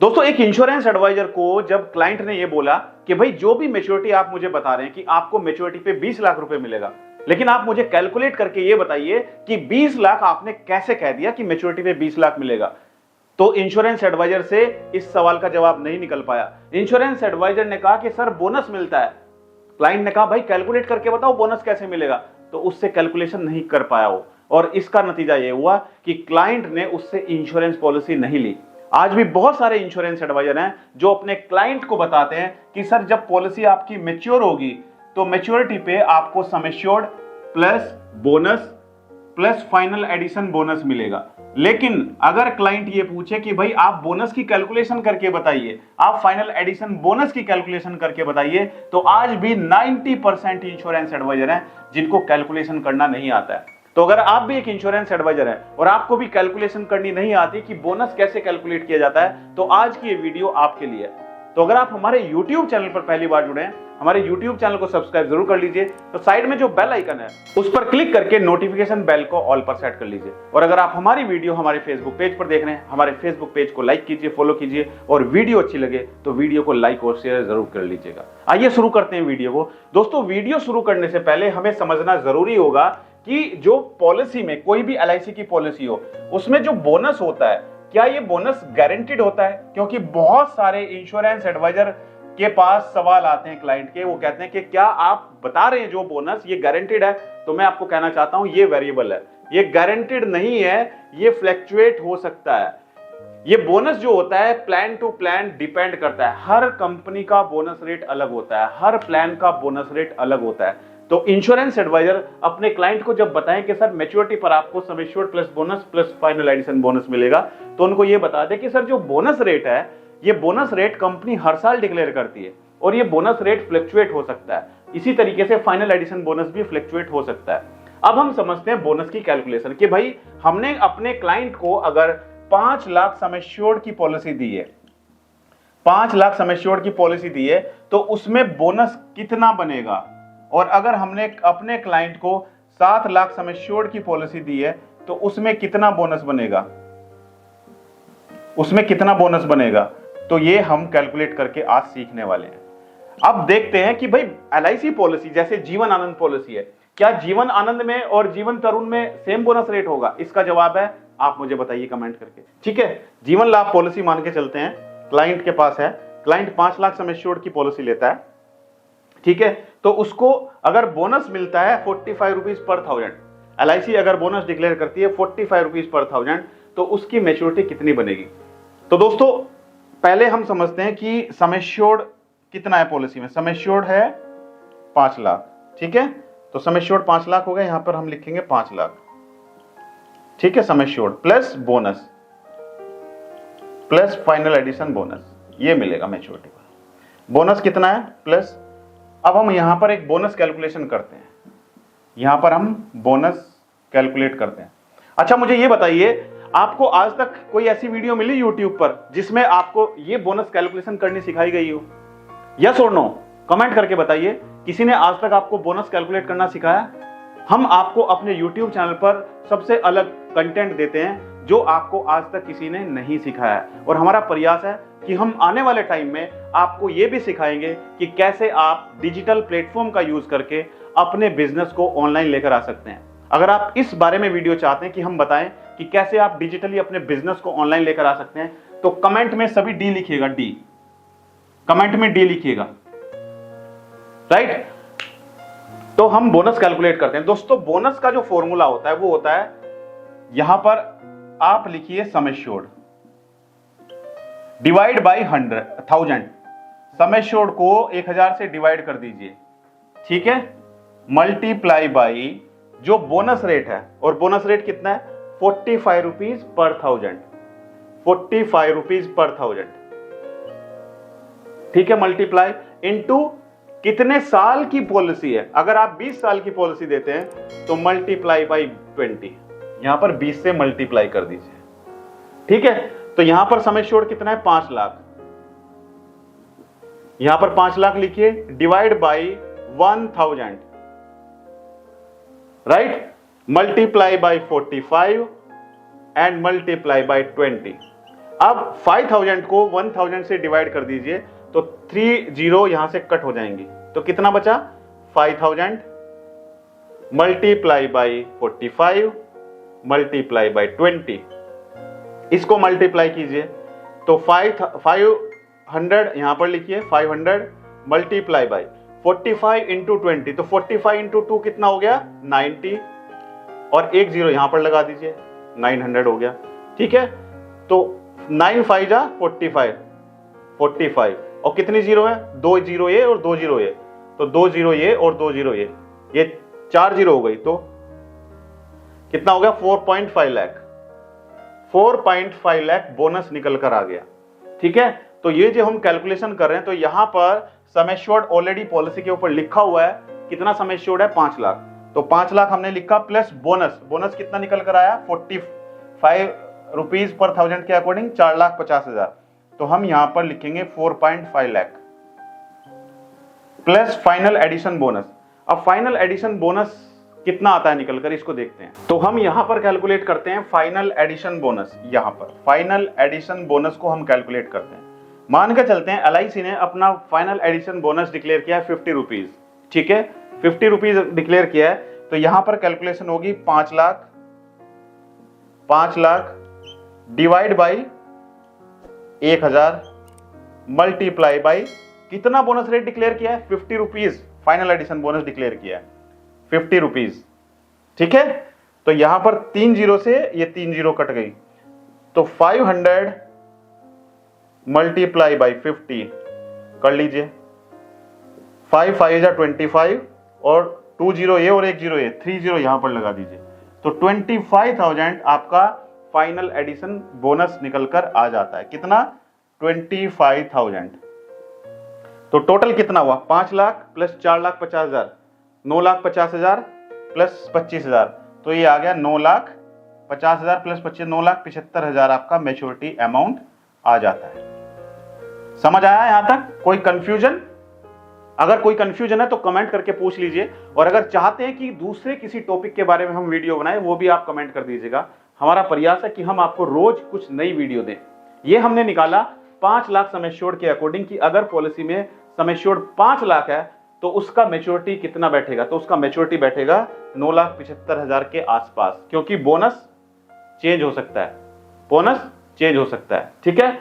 दोस्तों एक insurance adviser को जब क्लाइंट ने ये बोला कि भाई जो भी मैच्योरिटी आप मुझे बता रहे हैं कि आपको मैच्योरिटी पे 20 लाख रुपए मिलेगा, लेकिन आप मुझे कैलकुलेट करके ये बताइए कि 20 लाख आपने कैसे कह दिया कि मैच्योरिटी पे 20 लाख मिलेगा। तो इंश्योरेंस एडवाइजर से इस सवाल का जवाब नहीं निकल पाया। इंश्योरेंस एडवाइजर ने कहा कि सर बोनस मिलता है। क्लाइंट ने कहा भाई कैलकुलेट करके बताओ बोनस कैसे मिलेगा, तो उससे कैलकुलेशन नहीं कर पाया वो, और इसका नतीजा ये हुआ कि क्लाइंट ने उससे इंश्योरेंस पॉलिसी नहीं ली। आज भी बहुत सारे इंश्योरेंस एडवाइजर हैं जो अपने क्लाइंट को बताते हैं कि सर जब पॉलिसी आपकी मैच्योर होगी तो मैच्योरिटी पे आपको sum assured plus bonus plus final addition bonus मिलेगा। लेकिन अगर क्लाइंट ये पूछे कि भाई आप बोनस की कैलकुलेशन करके बताइए, आप फाइनल एडिशन बोनस की कैलकुलेशन करके बताइए, तो आज भी 90% इंश्योरेंस एडवाइजर हैं जिनको कैलकुलेशन करना नहीं आता है। तो अगर आप भी एक इंश्योरेंस एडवाइजर हैं और आपको भी कैलकुलेशन करनी नहीं आती कि बोनस कैसे कैलकुलेट किया जाता है, तो आज की ये वीडियो आपके लिए है। तो अगर आप हमारे YouTube चैनल पर पहली बार जुड़े हैं, हमारे YouTube चैनल को सब्सक्राइब जरूर कर लीजिए। तो साइड में जो बेल आइकन है उस पर क्लिक करके नोटिफिकेशन बेल को ऑल पर सेट कर लीजिए। और अगर आप हमारी वीडियो हमारे फेसबुक पेज पर देख रहे हैं, हमारे फेसबुक पेज को लाइक कीजिए, फॉलो कीजिए, और वीडियो अच्छी लगे तो वीडियो को लाइक और शेयर जरूर कर लीजिएगा। आइए शुरू करते हैं वीडियो को। दोस्तों वीडियो शुरू करने से पहले हमें समझना जरूरी होगा कि जो पॉलिसी में कोई भी LIC की पॉलिसी हो उसमें जो बोनस होता है, क्या ये बोनस गारंटीड होता है? क्योंकि बहुत सारे इंश्योरेंस एडवाइजर के पास सवाल आते हैं क्लाइंट के, वो कहते हैं कि क्या आप बता रहे हैं जो बोनस ये गारंटीड है? तो मैं आपको कहना चाहता हूं ये वेरिएबल है, ये गारंटीड नहीं है, ये फ्लैक्चुएट हो सकता है। ये बोनस जो होता है प्लान टू प्लान डिपेंड करता है। हर कंपनी का बोनस रेट अलग होता है, हर प्लान का बोनस रेट अलग होता है। तो इंश्योरेंस एडवाइजर अपने क्लाइंट को जब बताएं कि सर मैच्योरिटी पर आपको sum assured plus bonus plus final addition bonus मिलेगा, तो उनको ये बता दे कि सर जो बोनस रेट है, ये बोनस रेट कंपनी हर साल डिक्लेयर करती है और ये बोनस रेट फ्लक्चुएट हो सकता है। इसी तरीके से फाइनल एडिशन बोनस भी फ्लक्चुएट हो सकता है। अब हम समझते हैं बोनस की कैलकुलेशन कि भाई हमने अपने क्लाइंट को अगर 5 लाख सम एश्योर्ड की पॉलिसी दी है, 5 लाख सम एश्योर्ड की पॉलिसी दी है, तो उसमें बोनस कितना बनेगा? और अगर हमने अपने क्लाइंट को 7 लाख सम एश्योर्ड की पॉलिसी दी है तो उसमें कितना बोनस बनेगा? उसमें कितना बोनस बनेगा? तो ये हम कैलकुलेट करके आज सीखने वाले हैं। अब देखते हैं कि भाई LIC पॉलिसी जैसे जीवन आनंद पॉलिसी है, क्या जीवन आनंद में और जीवन तरुण में सेम बोनस रेट होगा? इसका जवाब है आप मुझे बताइए कमेंट करके। ठीक है, जीवन लाभ पॉलिसी मान के चलते हैं, क्लाइंट के पास है, क्लाइंट 5 लाख सम एश्योर्ड की पॉलिसी लेता है, ठीक है, तो उसको अगर बोनस मिलता है 45 रुपीज पर 1000, LIC अगर बोनस डिक्लेयर करती है 45 रुपीज पर 1000, तो उसकी मैच्योरिटी कितनी बनेगी? तो दोस्तों पहले हम समझते हैं कि सम एश्योर्ड कितना है पॉलिसी में। सम एश्योर्ड है 5 लाख, ठीक है, तो सम एश्योर्ड 5 लाख हो गया, यहां पर हम लिखेंगे 5 लाख, ठीक है, sum assured plus bonus plus final addition bonus, ये मिलेगा मैच्योरिटी पर। बोनस कितना है प्लस, अब हम यहां पर एक बोनस कैलकुलेशन करते हैं, यहां पर हम बोनस कैलकुलेट करते हैं। अच्छा मुझे ये बताइए, आपको आज तक कोई ऐसी वीडियो मिली YouTube पर जिसमें आपको ये बोनस कैलकुलेशन करनी सिखाई गई हो? यस और नो कमेंट करके बताइए, किसी ने आज तक आपको बोनस कैलकुलेट करना सिखाया? हम आपको अपने YouTube चैनल पर सबसे अलग कंटेंट देते हैं जो आपको आज तक किसी ने नहीं सिखाया, और हमारा प्रयास है कि हम आने वाले टाइम में आपको यह भी सिखाएंगे कि कैसे आप डिजिटल प्लेटफॉर्म का यूज करके अपने बिजनेस को ऑनलाइन लेकर आ सकते हैं। अगर आप इस बारे में वीडियो चाहते हैं कि हम बताएं कि कैसे आप डिजिटली अपने बिजनेस को ऑनलाइन लेकर आ सकते हैं, तो कमेंट में सभी डी लिखिएगा, डी, कमेंट में डी लिखिएगा, राइट। तो हम बोनस कैलकुलेट करते हैं। दोस्तों बोनस का जो फॉर्मूला होता है वो होता है, यहां पर आप लिखिए sum assured divide by 1000, sum assured को 1000 से डिवाइड कर दीजिए, ठीक है, मल्टीप्लाई बाई जो बोनस रेट है, और बोनस रेट कितना है 45 रुपीज पर 1000, 45 रुपीज पर 1000, ठीक है, मल्टीप्लाई इनटू कितने साल की पॉलिसी है। अगर आप 20 साल की पॉलिसी देते हैं तो मल्टीप्लाई बाई 20, यहां पर 20 से मल्टीप्लाई कर दीजिए, ठीक है। तो यहां पर सम एश्योर्ड कितना है 5 लाख, यहां पर 5 लाख लिखिए, divide by 1000, right, multiply by 45 and multiply by 20। अब 5000 को 1000 से डिवाइड कर दीजिए तो 3 जीरो यहां से कट हो जाएंगी, तो कितना बचा 5000 मल्टीप्लाई बाई 45 मल्टीप्लाई बाई 20, इसको मल्टीप्लाई कीजिए तो 500 यहां पर लिखिए 500 मल्टीप्लाई बाई 45 इंटू 20, तो 45 इंटू 2 कितना हो गया 90, और एक जीरो यहां पर लगा दीजिए 900 हो गया। ठीक है, तो 9 5 जा 45 और कितनी जीरो है, 2 जीरो ये और 2 जीरो ये, तो 2 जीरो ये और 2 जीरो ये 4 जीरो हो गई, तो कितना हो गया 4.5 लाख, 4.5 लाख बोनस निकल कर आ गया। ठीक है, तो ये जो हम कैलकुलेशन कर रहे हैं, तो यहां पर सम एश्योर्ड ऑलरेडी पॉलिसी के ऊपर लिखा हुआ है, कितना सम एश्योर्ड है 5 लाख, तो 5 लाख हमने लिखा प्लस बोनस, बोनस कितना निकल कर आया 45 रुपीज पर 1000 के अकॉर्डिंग 4,50,000, तो हम यहां पर लिखेंगे 4.5 lakh plus final addition bonus. अब फाइनल एडिशन बोनस कितना आता है निकलकर, इसको देखते हैं। तो हम यहां पर कैलकुलेट करते हैं फाइनल एडिशन बोनस, यहां पर फाइनल एडिशन बोनस को हम कैलकुलेट करते हैं। मान के चलते हैं LIC ने अपना फाइनल एडिशन बोनस डिक्लेयर किया है 50 रुपीज, ठीक है 50 रुपीज डिक्लेयर किया है, तो यहां पर कैलकुलेशन होगी 5 lakh divide by 1000 multiply by कितना बोनस रेट डिक्लेयर किया है 50 rupees, final addition bonus declare किया है 50 रुपीज। ठीक है, तो यहां पर 3 जीरो से ये 3 जीरो कट गई, तो 500 मल्टीप्लाई बाई 50 कर लीजिए, 5 5 जा 25 और 2 जीरो ये और 1 जीरो ये, 3 जीरो यहां पर लगा दीजिए, तो 25,000 आपका फाइनल एडिशन बोनस निकलकर आ जाता है। कितना 25,000, तो टोटल कितना हुआ 5 लाख प्लस 4,50,000 9,50,000 प्लस 25,000, तो ये आ गया 9,50,000 प्लस 25 9,75,000 आपका मैच्योरिटी अमाउंट आ जाता है। समझ आया यहां तक, कोई कंफ्यूजन? अगर कोई कंफ्यूजन है तो कमेंट करके पूछ लीजिए, और अगर चाहते हैं कि दूसरे किसी टॉपिक के बारे में हम वीडियो बनाएं वो भी आप कमेंट कर दीजिएगा। हमारा प्रयास है कि हम आपको रोज कुछ नई वीडियो दें। ये हमने निकाला 5 लाख सम एश्योर्ड के अकॉर्डिंग कि अगर पॉलिसी में सम एश्योर्ड 5 लाख है तो उसका मैच्योरिटी कितना बैठेगा, तो उसका मैच्योरिटी बैठेगा 9,75,000 के आसपास, क्योंकि बोनस चेंज हो सकता है, बोनस चेंज हो सकता है। ठीक है,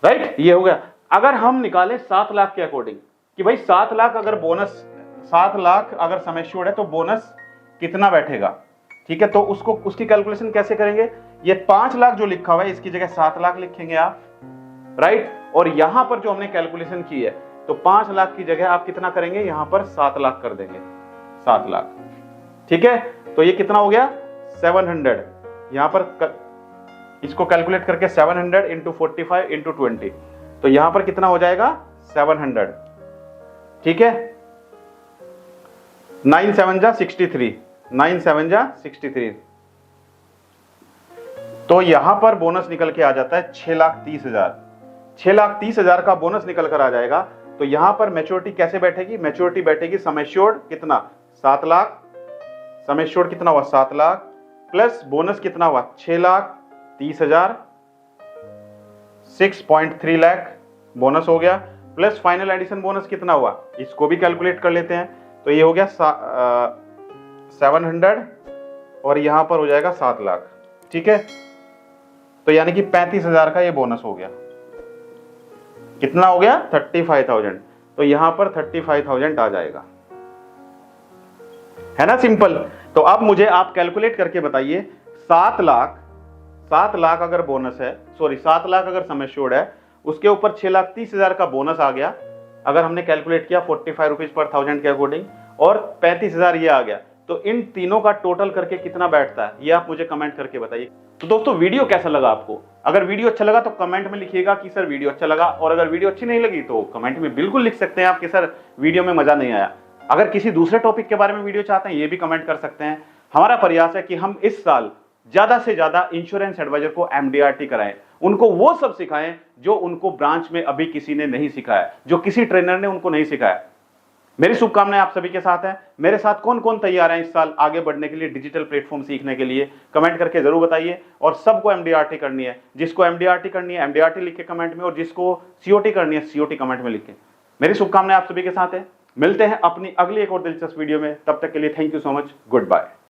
राइट, ये हो गया। अगर हम निकाले 7 लाख के अकॉर्डिंग कि भाई 7 लाख अगर बोनस 7 लाख अगर सम एश्योर्ड है तो बोनस कितना बैठेगा, ठीक है, तो उसको उसकी कैलकुलेशन कैसे करेंगे, ये 5 लाख जो लिखा हुआ है इसकी जगह 7 लाख लिखेंगे आप, राइट, और यहां पर जो हमने कैलकुलेशन की है तो 5 लाख की जगह आप कितना करेंगे, यहां पर 7 लाख कर देंगे, 7 लाख। ठीक है, तो ये कितना हो गया 700, यहां पर इसको कैलकुलेट करके 700 इंटू 45 इंटू 20, तो यहां पर कितना हो जाएगा 700। ठीक है, 9 7 जा 63, 9 7 जा 63, तो यहां पर बोनस निकल के आ जाता है 6,30,000, 6,30,000 का बोनस निकल कर आ जाएगा। तो यहां पर मैच्योरिटी कैसे बैठेगी, मैच्योरिटी बैठेगी सम एश्योर्ड कितना 7 लाख, सम एश्योर्ड कितना हुआ 7 लाख प्लस बोनस कितना हुआ 6,30,000, 6.3 लाख बोनस हो गया, प्लस फाइनल एडिशन बोनस कितना हुआ, इसको भी कैलकुलेट कर लेते हैं, तो ये हो गया 700 और यहां पर हो जाएगा 7 लाख। ठीक है, तो यानी कि 35,000 का ये बोनस हो गया, कितना हो गया 35,000, तो यहां पर 35,000 आ जाएगा, है ना, सिंपल। तो अब मुझे आप कैलकुलेट करके बताइए 7 लाख अगर बोनस है, सॉरी 7 लाख अगर सम एश्योर्ड है, उसके ऊपर 6,30,000 का बोनस आ गया, अगर हमने कैलकुलेट किया 45 रुपीज पर 1000 के अकॉर्डिंग, और 35,000 ये आ गया, तो इन तीनों का टोटल करके कितना बैठता है ये आप मुझे कमेंट करके बताइए। तो दोस्तों वीडियो कैसा लगा आपको, अगर वीडियो अच्छा लगा तो कमेंट में लिखिएगा कि सर वीडियो अच्छा लगा, और अगर वीडियो अच्छी नहीं लगी तो कमेंट में बिल्कुल लिख सकते हैं आप कि सर वीडियो में मजा नहीं आया। अगर किसी दूसरे टॉपिक के बारे में वीडियो चाहते हैं ये भी कमेंट कर सकते हैं। हमारा प्रयास है कि हम इस साल ज्यादा से ज्यादा इंश्योरेंस एडवाइजर को MDRT कराएं, उनको वो सब सिखाएं जो उनको ब्रांच में अभी किसी ने नहीं सिखाया, जो किसी ट्रेनर ने उनको नहीं सिखाया। मेरी शुभकामनाएं आप सभी के साथ हैं। मेरे साथ कौन कौन तैयार है इस साल आगे बढ़ने के लिए, डिजिटल प्लेटफॉर्म सीखने के लिए, कमेंट करके जरूर बताइए। और सबको एमडीआरटी करनी है, जिसको एमडीआरटी करनी है एमडीआरटी लिख के कमेंट में, और जिसको सीओटी करनी है सीओटी कमेंट में लिख के। मेरी शुभकामनाएं आप सभी के साथ है। मिलते हैं अपनी अगली एक और दिलचस्प वीडियो में, तब तक के लिए thank you so much, good bye.